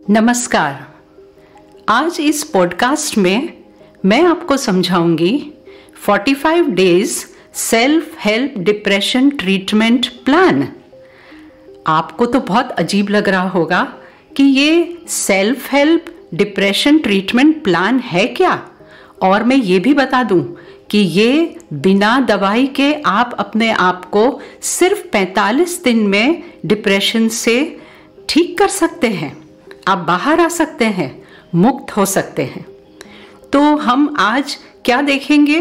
नमस्कार। आज इस पॉडकास्ट में मैं आपको समझाऊंगी 45 days self help depression treatment plan. आपको तो बहुत अजीब लग रहा होगा कि ये self help depression treatment plan है क्या, और मैं ये भी बता दूं कि ये बिना दवाई के आप अपने आप को सिर्फ 45 दिन में डिप्रेशन से ठीक कर सकते हैं। आप बाहर आ सकते हैं, मुक्त हो सकते हैं। तो हम आज क्या देखेंगे,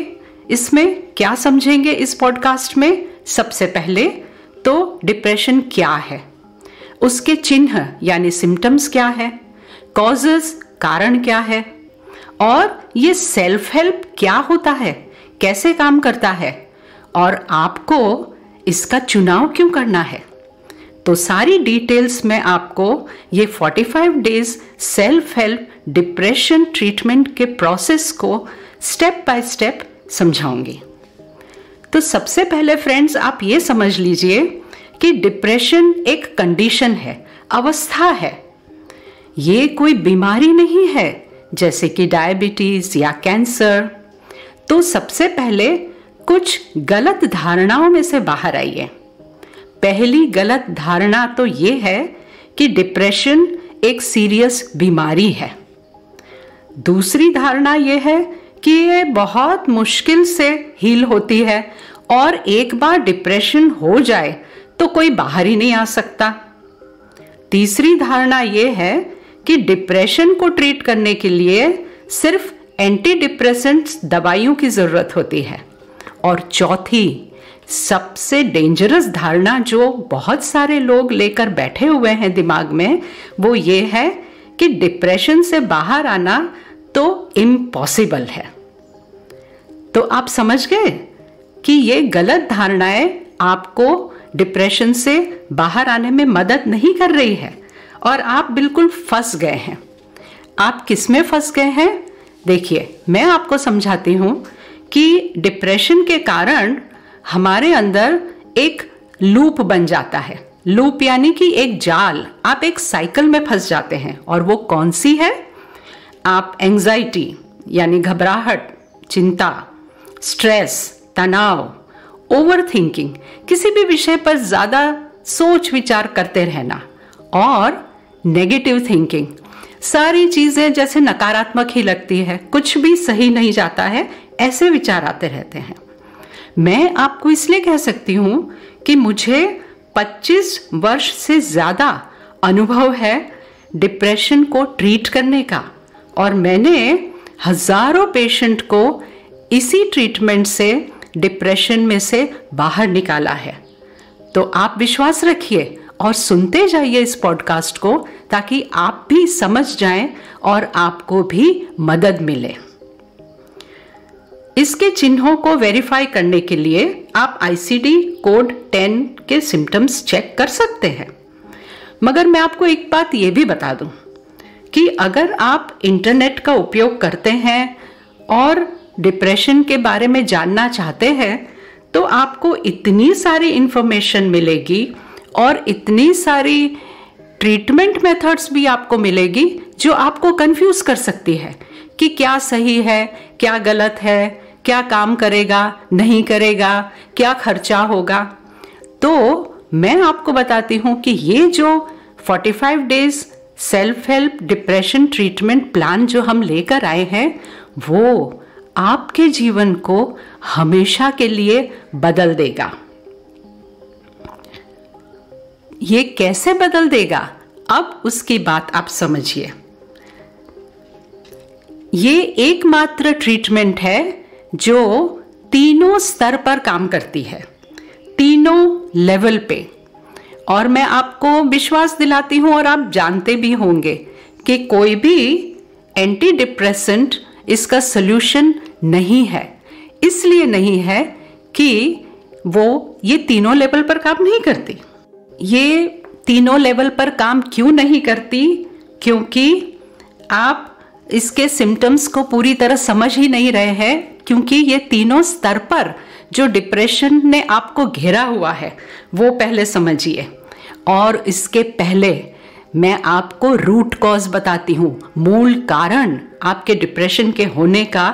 इसमें क्या समझेंगे इस पॉडकास्ट में? सबसे पहले तो डिप्रेशन क्या है, उसके चिन्ह यानी सिम्टम्स क्या है, कॉजेस कारण क्या है, और ये सेल्फ हेल्प क्या होता है, कैसे काम करता है, और आपको इसका चुनाव क्यों करना है। तो सारी डिटेल्स में आपको ये 45 days self help depression treatment के प्रोसेस को स्टेप बाय स्टेप समझाऊंगी। तो सबसे पहले फ्रेंड्स, आप ये समझ लीजिए कि डिप्रेशन एक कंडीशन है, अवस्था है। ये कोई बीमारी नहीं है जैसे कि डायबिटीज या कैंसर। तो सबसे पहले कुछ गलत धारणाओं में से बाहर आइए। पहली गलत धारणा तो ये है कि डिप्रेशन एक सीरियस बीमारी है। दूसरी धारणा ये है कि ये बहुत मुश्किल से हील होती है और एक बार डिप्रेशन हो जाए तो कोई बाहर ही नहीं आ सकता। तीसरी धारणा ये है कि डिप्रेशन को ट्रीट करने के लिए सिर्फ एंटी डिप्रेसेंट्स दवाइयों की जरूरत होती है। और चौथी सबसे डेंजरस धारणा जो बहुत सारे लोग लेकर बैठे हुए हैं दिमाग में, वो ये है कि डिप्रेशन से बाहर आना तो इम्पॉसिबल है। तो आप समझ गए कि ये गलत धारणाएं आपको डिप्रेशन से बाहर आने में मदद नहीं कर रही है और आप बिल्कुल फंस गए हैं। आप किस में फंस गए हैं? देखिए, मैं आपको समझाती हूं कि डिप्रेशन के कारण हमारे अंदर एक लूप बन जाता है। लूप यानी कि एक जाल, आप एक साइकिल में फंस जाते हैं। और वो कौन सी है? आप एंजाइटी यानी घबराहट, चिंता, स्ट्रेस, तनाव, ओवर थिंकिंग, किसी भी विषय पर ज्यादा सोच विचार करते रहना, और नेगेटिव थिंकिंग, सारी चीजें जैसे नकारात्मक ही लगती है, कुछ भी सही नहीं जाता है, ऐसे विचार आते रहते हैं। मैं आपको इसलिए कह सकती हूं कि मुझे 25 वर्ष से ज्यादा अनुभव है डिप्रेशन को ट्रीट करने का, और मैंने हजारों पेशेंट को इसी ट्रीटमेंट से डिप्रेशन में से बाहर निकाला है। तो आप विश्वास रखिए और सुनते जाइए इस पॉडकास्ट को, ताकि आप भी समझ जाएं और आपको भी मदद मिले। इसके चिन्हों को वेरीफाई करने के लिए आप ICD कोड 10 के सिम्टम्स चेक कर सकते हैं। मगर मैं आपको एक बात ये भी बता दूं कि अगर आप इंटरनेट का उपयोग करते हैं और डिप्रेशन के बारे में जानना चाहते हैं, तो आपको इतनी सारी इंफॉर्मेशन मिलेगी और इतनी सारी ट्रीटमेंट मेथड्स भी आपको मिलेगी जो आपको कंफ्यूज कर सकती है कि क्या सही है, क्या गलत है, क्या काम करेगा, नहीं करेगा, क्या खर्चा होगा। तो मैं आपको बताती हूं कि ये जो 45 days self help depression treatment plan जो हम लेकर आए हैं, वो आपके जीवन को हमेशा के लिए बदल देगा। ये कैसे बदल देगा, अब उसकी बात आप समझिए। ये एकमात्र ट्रीटमेंट है जो तीनों स्तर पर काम करती है, तीनों लेवल पे। और मैं आपको विश्वास दिलाती हूं, और आप जानते भी होंगे कि कोई भी एंटी डिप्रेसेंट इसका सॉल्यूशन नहीं है। इसलिए नहीं है कि वो ये तीनों लेवल पर काम नहीं करती। ये तीनों लेवल पर काम क्यों नहीं करती? क्योंकि आप इसके सिम्टम्स को पूरी तरह समझ ही नहीं रहे हैं। क्योंकि ये तीनों स्तर पर जो डिप्रेशन ने आपको घेरा हुआ है, वो पहले समझिए। और इसके पहले मैं आपको रूट कॉज बताती हूँ, मूल कारण आपके डिप्रेशन के होने का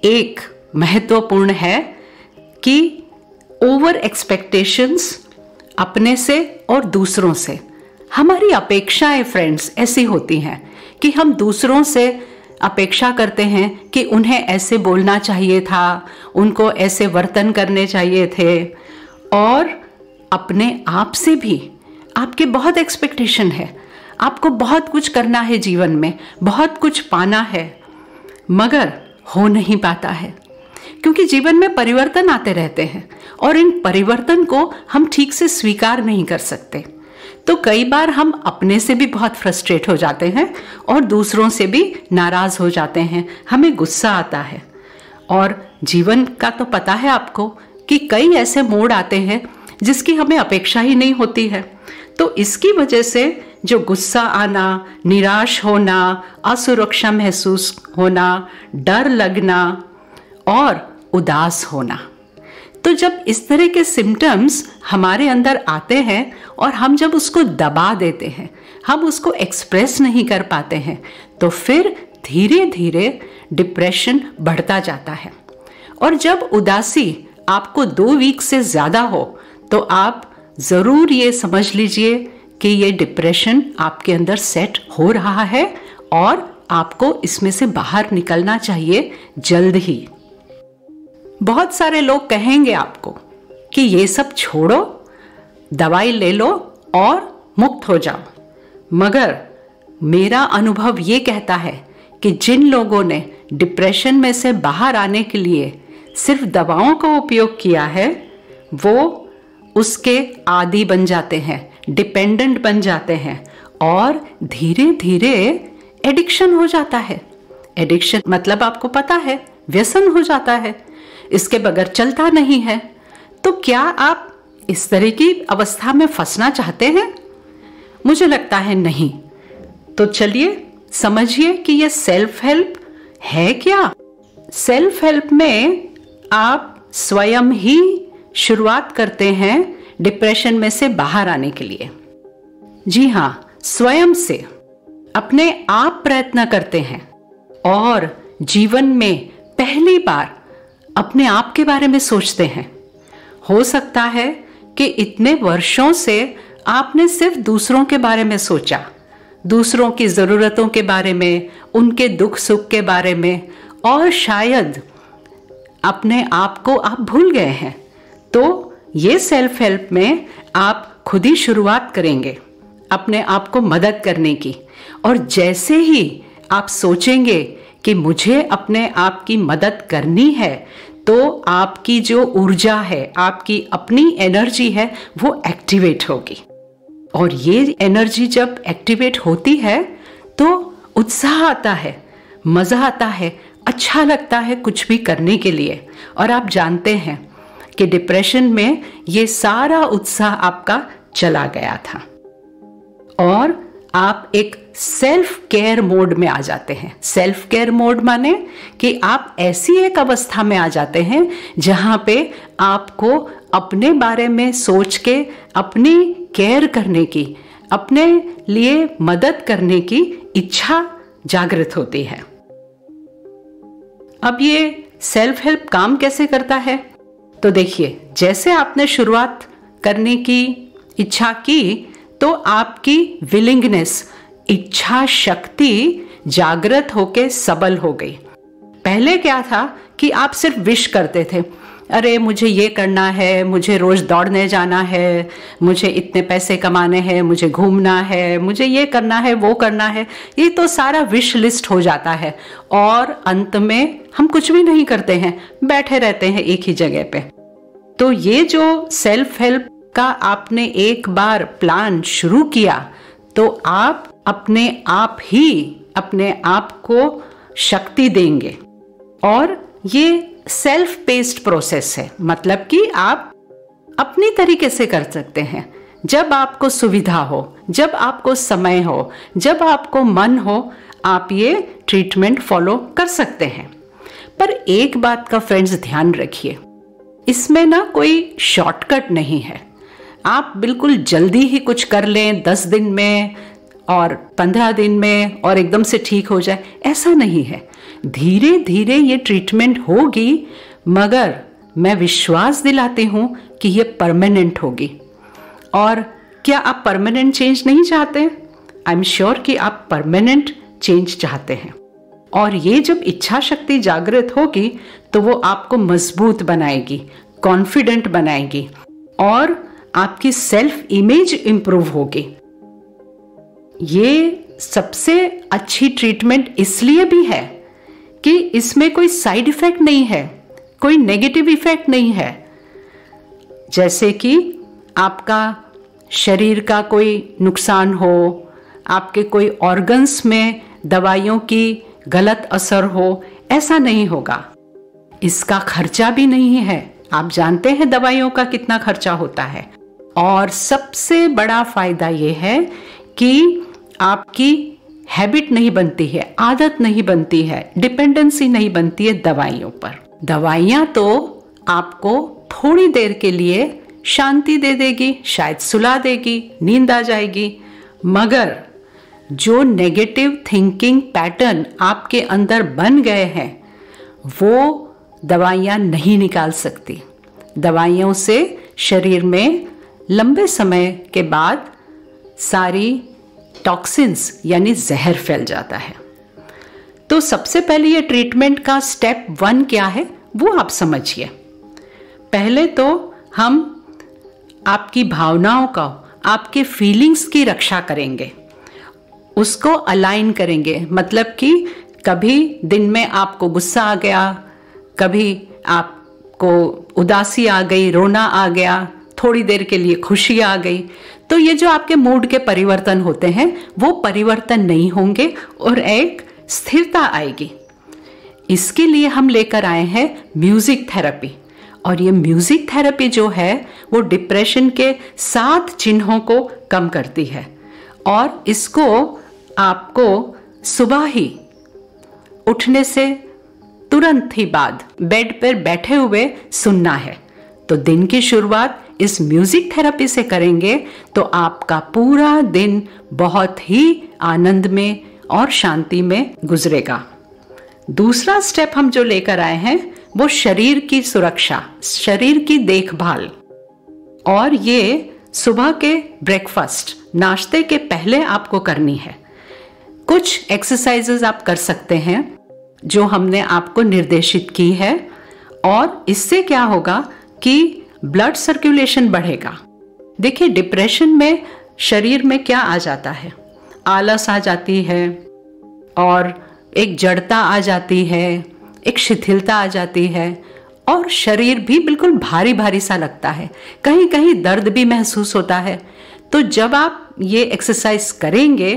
एक महत्वपूर्ण है कि ओवर एक्सपेक्टेशंस अपने से और दूसरों से। हमारी अपेक्षाएं फ्रेंड्स ऐसी होती हैं कि हम दूसरों से अपेक्षा करते हैं कि उन्हें ऐसे बोलना चाहिए था, उनको ऐसे वर्तन करने चाहिए थे, और अपने आप से भी आपके बहुत एक्सपेक्टेशन है। आपको बहुत कुछ करना है जीवन में, बहुत कुछ पाना है, मगर हो नहीं पाता है क्योंकि जीवन में परिवर्तन आते रहते हैं और इन परिवर्तन को हम ठीक से स्वीकार नहीं कर सकते। तो कई बार हम अपने से भी बहुत फ्रस्ट्रेट हो जाते हैं और दूसरों से भी नाराज हो जाते हैं, हमें गुस्सा आता है। और जीवन का तो पता है आपको कि कई ऐसे मोड़ आते हैं जिसकी हमें अपेक्षा ही नहीं होती है। तो इसकी वजह से जो गुस्सा आना, निराश होना, असुरक्षा महसूस होना, डर लगना और उदास होना, तो जब इस तरह के सिम्टम्स हमारे अंदर आते हैं और हम जब उसको दबा देते हैं, हम उसको एक्सप्रेस नहीं कर पाते हैं, तो फिर धीरे धीरे डिप्रेशन बढ़ता जाता है। और जब उदासी आपको 2 वीक से ज़्यादा हो तो आप ज़रूर ये समझ लीजिए कि ये डिप्रेशन आपके अंदर सेट हो रहा है और आपको इसमें से बाहर निकलना चाहिए जल्द ही। बहुत सारे लोग कहेंगे आपको कि ये सब छोड़ो, दवाई ले लो और मुक्त हो जाओ, मगर मेरा अनुभव ये कहता है कि जिन लोगों ने डिप्रेशन में से बाहर आने के लिए सिर्फ दवाओं का उपयोग किया है, वो उसके आदी बन जाते हैं, डिपेंडेंट बन जाते हैं और धीरे धीरे एडिक्शन हो जाता है। एडिक्शन मतलब आपको पता है, व्यसन हो जाता है, इसके बगैर चलता नहीं है। तो क्या आप इस तरह की अवस्था में फंसना चाहते हैं? मुझे लगता है नहीं। तो चलिए समझिए कि ये सेल्फ हेल्प है क्या। सेल्फ हेल्प में आप स्वयं ही शुरुआत करते हैं डिप्रेशन में से बाहर आने के लिए। जी हाँ, स्वयं से अपने आप प्रयत्न करते हैं और जीवन में पहली बार अपने आप के बारे में सोचते हैं। हो सकता है कि इतने वर्षों से आपने सिर्फ दूसरों के बारे में सोचा, दूसरों की ज़रूरतों के बारे में, उनके दुख सुख के बारे में, और शायद अपने आप को आप भूल गए हैं। तो ये सेल्फ हेल्प में आप खुद ही शुरुआत करेंगे अपने आप को मदद करने की, और जैसे ही आप सोचेंगे कि मुझे अपने आप की मदद करनी है, तो आपकी जो ऊर्जा है, आपकी अपनी एनर्जी है, वो एक्टिवेट होगी। और ये एनर्जी जब एक्टिवेट होती है तो उत्साह आता है, मज़ा आता है, अच्छा लगता है कुछ भी करने के लिए। और आप जानते हैं कि डिप्रेशन में ये सारा उत्साह आपका चला गया था और आप एक सेल्फ केयर मोड में आ जाते हैं। सेल्फ केयर मोड माने कि आप ऐसी एक अवस्था में आ जाते हैं जहां पे आपको अपने बारे में सोच के अपनी केयर करने की, अपने लिए मदद करने की इच्छा जागृत होती है। अब ये सेल्फ हेल्प काम कैसे करता है? तो देखिए, जैसे आपने शुरुआत करने की इच्छा की तो आपकी विलिंगनेस, इच्छा शक्ति जागृत होके सबल हो गई। पहले क्या था कि आप सिर्फ विश करते थे, अरे मुझे ये करना है, मुझे रोज दौड़ने जाना है, मुझे इतने पैसे कमाने हैं, मुझे घूमना है, मुझे ये करना है, वो करना है। ये तो सारा विश लिस्ट हो जाता है और अंत में हम कुछ भी नहीं करते हैं, बैठे रहते हैं एक ही जगह पे। तो ये जो सेल्फ हेल्प का आपने एक बार प्लान शुरू किया तो आप अपने आप ही अपने आप को शक्ति देंगे। और ये सेल्फ पेस्ड प्रोसेस है, मतलब कि आप अपनी तरीके से कर सकते हैं। जब आपको सुविधा हो, जब आपको समय हो, जब आपको मन हो, आप ये ट्रीटमेंट फॉलो कर सकते हैं। पर एक बात का फ्रेंड्स ध्यान रखिए, इसमें ना कोई शॉर्टकट नहीं है। आप बिल्कुल जल्दी ही कुछ कर लें 10 दिन में और 15 दिन में और एकदम से ठीक हो जाए, ऐसा नहीं है। धीरे धीरे ये ट्रीटमेंट होगी, मगर मैं विश्वास दिलाती हूँ कि ये परमानेंट होगी। और क्या आप परमानेंट चेंज नहीं चाहते? आई एम श्योर कि आप परमानेंट चेंज चाहते हैं। और ये जब इच्छा शक्ति जागृत होगी तो वो आपको मजबूत बनाएगी, कॉन्फिडेंट बनाएगी और आपकी सेल्फ इमेज इंप्रूव होगी। ये सबसे अच्छी ट्रीटमेंट इसलिए भी है कि इसमें कोई साइड इफेक्ट नहीं है, कोई नेगेटिव इफेक्ट नहीं है। जैसे कि आपका शरीर का कोई नुकसान हो, आपके कोई ऑर्गन्स में दवाइयों की गलत असर हो, ऐसा नहीं होगा। इसका खर्चा भी नहीं है। आप जानते हैं दवाइयों का कितना खर्चा होता है। और सबसे बड़ा फायदा यह है कि आपकी हैबिट नहीं बनती है, आदत नहीं बनती है, डिपेंडेंसी नहीं बनती है दवाइयों पर। दवाइयाँ तो आपको थोड़ी देर के लिए शांति दे देगी, शायद सुला देगी, नींद आ जाएगी, मगर जो नेगेटिव थिंकिंग पैटर्न आपके अंदर बन गए हैं वो दवाइयाँ नहीं निकाल सकती। दवाइयों से शरीर में लंबे समय के बाद सारी टॉक्सिन्स यानी जहर फैल जाता है। तो सबसे पहले ये ट्रीटमेंट का स्टेप 1 क्या है वो आप समझिए। पहले तो हम आपकी भावनाओं का, आपके फीलिंग्स की रक्षा करेंगे, उसको अलाइन करेंगे। मतलब कि कभी दिन में आपको गुस्सा आ गया, कभी आपको उदासी आ गई, रोना आ गया, थोड़ी देर के लिए खुशी आ गई, तो ये जो आपके मूड के परिवर्तन होते हैं वो परिवर्तन नहीं होंगे और एक स्थिरता आएगी। इसके लिए हम लेकर आए हैं म्यूजिक थेरेपी। और ये म्यूजिक थेरेपी जो है वो डिप्रेशन के 7 चिन्हों को कम करती है। और इसको आपको सुबह ही उठने से तुरंत ही बाद बेड पर बैठे हुए सुनना है। तो दिन की शुरुआत इस म्यूजिक थेरेपी से करेंगे तो आपका पूरा दिन बहुत ही आनंद में और शांति में गुजरेगा। दूसरा स्टेप हम जो लेकर आए हैं वो शरीर की सुरक्षा, शरीर की देखभाल। और ये सुबह के ब्रेकफास्ट, नाश्ते के पहले आपको करनी है। कुछ एक्सरसाइजेस आप कर सकते हैं जो हमने आपको निर्देशित की है, और इससे क्या होगा कि ब्लड सर्कुलेशन बढ़ेगा। देखिए, डिप्रेशन में शरीर में क्या आ जाता है? आलस आ जाती है और एक जड़ता आ जाती है, एक शिथिलता आ जाती है और शरीर भी बिल्कुल भारी भारी सा लगता है, कहीं कहीं दर्द भी महसूस होता है। तो जब आप ये एक्सरसाइज करेंगे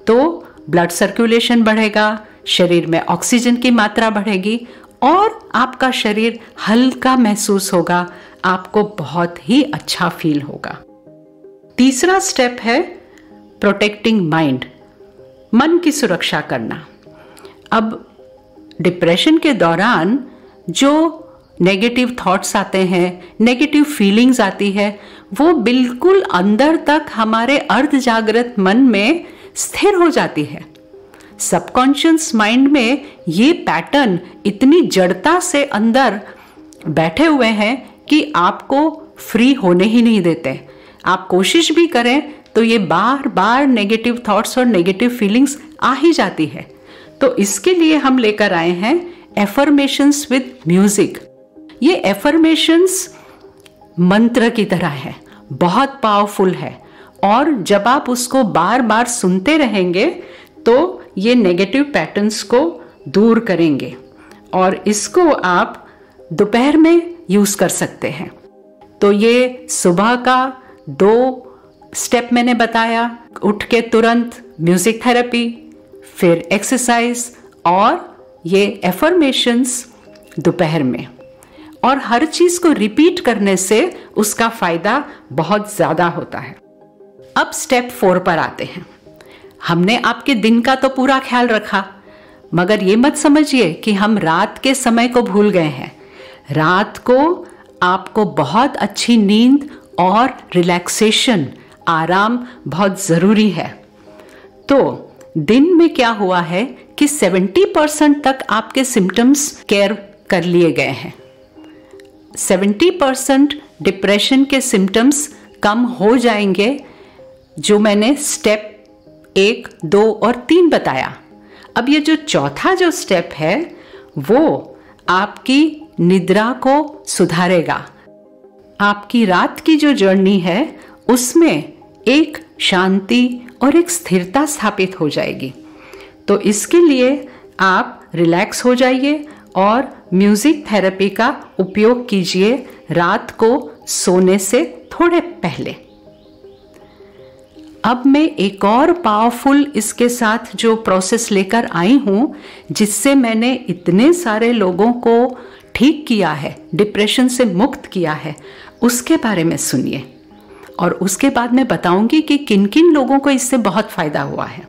तो ब्लड सर्कुलेशन बढ़ेगा, शरीर में ऑक्सीजन की मात्रा बढ़ेगी और आपका शरीर हल्का महसूस होगा, आपको बहुत ही अच्छा फील होगा। तीसरा स्टेप है प्रोटेक्टिंग माइंड, मन की सुरक्षा करना। अब डिप्रेशन के दौरान जो नेगेटिव थॉट्स आते हैं, नेगेटिव फीलिंग्स आती है, वो बिल्कुल अंदर तक हमारे अर्ध जागृत मन में स्थिर हो जाती है। सबकॉन्शियस माइंड में ये पैटर्न इतनी जड़ता से अंदर बैठे हुए हैं कि आपको फ्री होने ही नहीं देते। आप कोशिश भी करें तो ये बार बार नेगेटिव थॉट्स और नेगेटिव फीलिंग्स आ ही जाती है। तो इसके लिए हम लेकर आए हैं एफर्मेशंस विद म्यूजिक। ये एफर्मेशंस मंत्र की तरह है, बहुत पावरफुल है, और जब आप उसको बार बार सुनते रहेंगे तो ये नेगेटिव पैटर्न्स को दूर करेंगे। और इसको आप दोपहर में यूज कर सकते हैं। तो ये सुबह का 2 स्टेप मैंने बताया, उठ के तुरंत म्यूजिक थेरेपी, फिर एक्सरसाइज और ये एफर्मेशंस दोपहर में। और हर चीज को रिपीट करने से उसका फायदा बहुत ज्यादा होता है। अब स्टेप 4 पर आते हैं। हमने आपके दिन का तो पूरा ख्याल रखा, मगर ये मत समझिए कि हम रात के समय को भूल गए हैं। रात को आपको बहुत अच्छी नींद और रिलैक्सेशन, आराम बहुत जरूरी है। तो दिन में क्या हुआ है कि 70% तक आपके सिम्टम्स केयर कर लिए गए हैं। 70% डिप्रेशन के सिम्टम्स कम हो जाएंगे, जो मैंने स्टेप 1, 2 और 3 बताया। अब ये जो चौथा जो स्टेप है वो आपकी निद्रा को सुधारेगा। आपकी रात की जो जर्नी है उसमें एक शांति और एक स्थिरता स्थापित हो जाएगी। तो इसके लिए आप रिलैक्स हो जाइए और म्यूजिक थेरेपी का उपयोग कीजिए रात को सोने से थोड़े पहले। अब मैं एक और पावरफुल इसके साथ जो प्रोसेस लेकर आई हूँ, जिससे मैंने इतने सारे लोगों को ठीक किया है, डिप्रेशन से मुक्त किया है, उसके बारे में सुनिए। और उसके बाद मैं बताऊंगी कि किन किन लोगों को इससे बहुत फायदा हुआ है।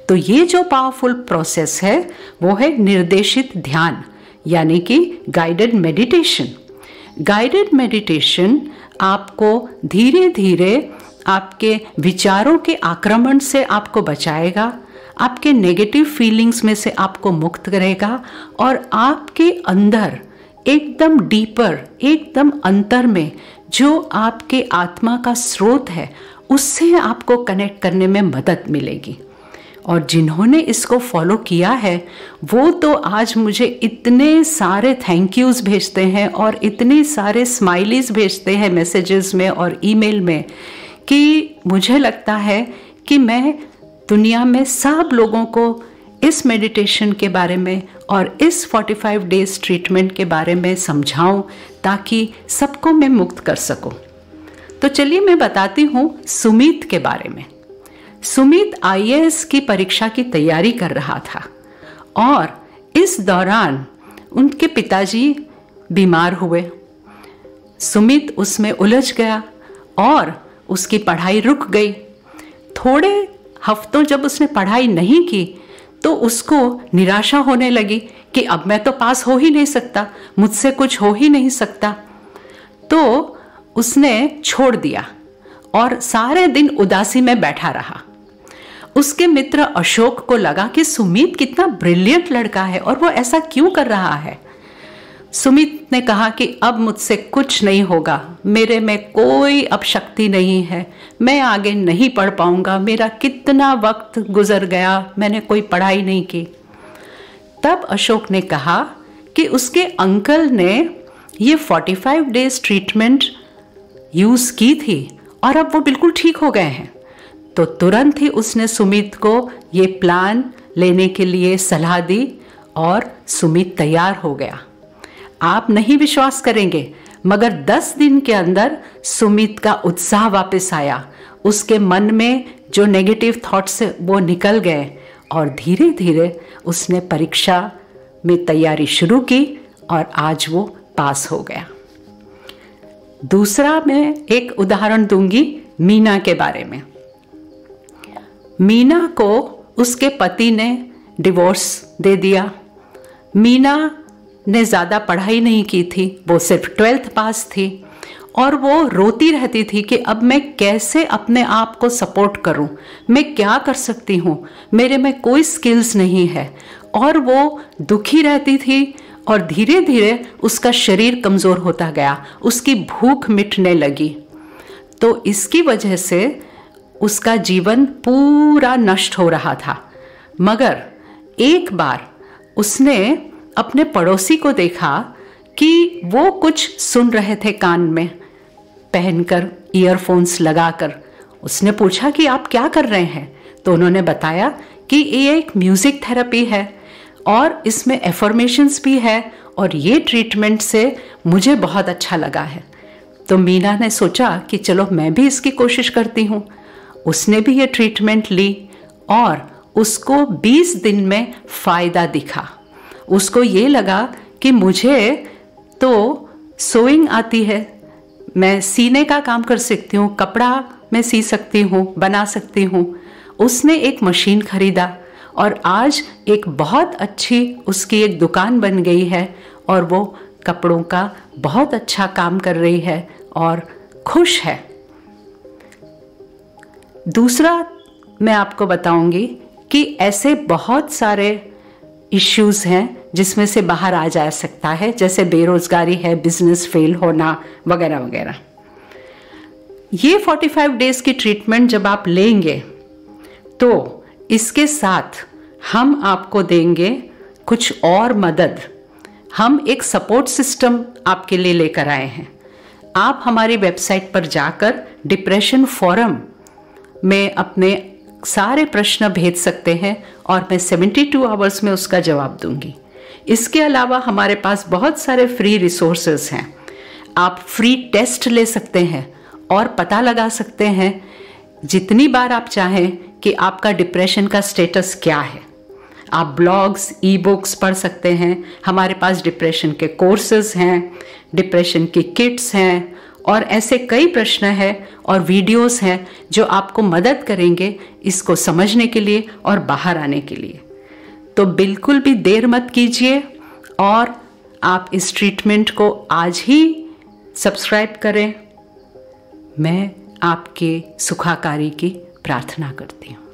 तो ये जो पावरफुल प्रोसेस है वो है निर्देशित ध्यान, यानी कि गाइडेड मेडिटेशन। गाइडेड मेडिटेशन आपको धीरे धीरे आपके विचारों के आक्रमण से आपको बचाएगा, आपके नेगेटिव फीलिंग्स में से आपको मुक्त करेगा और आपके अंदर एकदम डीपर, एकदम अंतर में जो आपके आत्मा का स्रोत है उससे आपको कनेक्ट करने में मदद मिलेगी। और जिन्होंने इसको फॉलो किया है वो तो आज मुझे इतने सारे थैंक यूज़ भेजते हैं और इतने सारे स्माइलीज भेजते हैं मैसेजेस में और ईमेल में कि मुझे लगता है कि मैं दुनिया में सब लोगों को इस मेडिटेशन के बारे में और इस 45 डेज ट्रीटमेंट के बारे में समझाऊं ताकि सबको मैं मुक्त कर सकूं। तो चलिए मैं बताती हूं सुमित के बारे में। सुमित IAS की परीक्षा की तैयारी कर रहा था और इस दौरान उनके पिताजी बीमार हुए। सुमित उसमें उलझ गया और उसकी पढ़ाई रुक गई। थोड़े हफ्तों जब उसने पढ़ाई नहीं की तो उसको निराशा होने लगी कि अब मैं तो पास हो ही नहीं सकता, मुझसे कुछ हो ही नहीं सकता। तो उसने छोड़ दिया और सारे दिन उदासी में बैठा रहा। उसके मित्र अशोक को लगा कि सुमित कितना ब्रिलियंट लड़का है और वो ऐसा क्यों कर रहा है। सुमित ने कहा कि अब मुझसे कुछ नहीं होगा, मेरे में कोई अब शक्ति नहीं है, मैं आगे नहीं पढ़ पाऊंगा, मेरा कितना वक्त गुजर गया, मैंने कोई पढ़ाई नहीं की। तब अशोक ने कहा कि उसके अंकल ने ये 45 डेज ट्रीटमेंट यूज की थी और अब वो बिल्कुल ठीक हो गए हैं। तो तुरंत ही उसने सुमित को ये प्लान लेने के लिए सलाह दी और सुमित तैयार हो गया। आप नहीं विश्वास करेंगे मगर 10 दिन के अंदर सुमित का उत्साह वापस आया। उसके मन में जो नेगेटिव थॉट्स वो निकल गए और धीरे धीरे उसने परीक्षा में तैयारी शुरू की और आज वो पास हो गया। दूसरा मैं एक उदाहरण दूंगी मीना के बारे में। मीना को उसके पति ने डिवोर्स दे दिया। मीना ने ज़्यादा पढ़ाई नहीं की थी, वो सिर्फ 12th पास थी और वो रोती रहती थी कि अब मैं कैसे अपने आप को सपोर्ट करूं, मैं क्या कर सकती हूं, मेरे में कोई स्किल्स नहीं है। और वो दुखी रहती थी और धीरे धीरे उसका शरीर कमज़ोर होता गया, उसकी भूख मिटने लगी। तो इसकी वजह से उसका जीवन पूरा नष्ट हो रहा था। मगर एक बार उसने अपने पड़ोसी को देखा कि वो कुछ सुन रहे थे कान में पहनकर, ईयरफोन्स लगाकर। उसने पूछा कि आप क्या कर रहे हैं? तो उन्होंने बताया कि ये एक म्यूजिक थेरेपी है और इसमें एफर्मेशंस भी है और ये ट्रीटमेंट से मुझे बहुत अच्छा लगा है। तो मीना ने सोचा कि चलो मैं भी इसकी कोशिश करती हूँ। उसने भी ये ट्रीटमेंट ली और उसको 20 दिन में फ़ायदा दिखा। उसको ये लगा कि मुझे तो सोइंग आती है, मैं सीने का काम कर सकती हूँ, कपड़ा मैं सी सकती हूँ, बना सकती हूँ। उसने एक मशीन खरीदा और आज एक बहुत अच्छी उसकी एक दुकान बन गई है और वो कपड़ों का बहुत अच्छा काम कर रही है और खुश है। दूसरा मैं आपको बताऊंगी कि ऐसे बहुत सारे इश्यूज हैं जिसमें से बाहर आ जा सकता है, जैसे बेरोजगारी है, बिजनेस फेल होना वगैरह वगैरह। ये 45 डेज की ट्रीटमेंट जब आप लेंगे तो इसके साथ हम आपको देंगे कुछ और मदद। हम एक सपोर्ट सिस्टम आपके लिए लेकर आए हैं। आप हमारी वेबसाइट पर जाकर डिप्रेशन फोरम में अपने सारे प्रश्न भेज सकते हैं और मैं 72 आवर्स में उसका जवाब दूंगी। इसके अलावा हमारे पास बहुत सारे फ्री रिसोर्सेज हैं। आप फ्री टेस्ट ले सकते हैं और पता लगा सकते हैं जितनी बार आप चाहें कि आपका डिप्रेशन का स्टेटस क्या है। आप ब्लॉग्स, ई बुक्स पढ़ सकते हैं। हमारे पास डिप्रेशन के कोर्सेज हैं, डिप्रेशन की किट्स हैं और ऐसे कई प्रश्न हैं और वीडियोस हैं जो आपको मदद करेंगे इसको समझने के लिए और बाहर आने के लिए। तो बिल्कुल भी देर मत कीजिए और आप इस ट्रीटमेंट को आज ही सब्सक्राइब करें। मैं आपके सुखाकारी की प्रार्थना करती हूँ।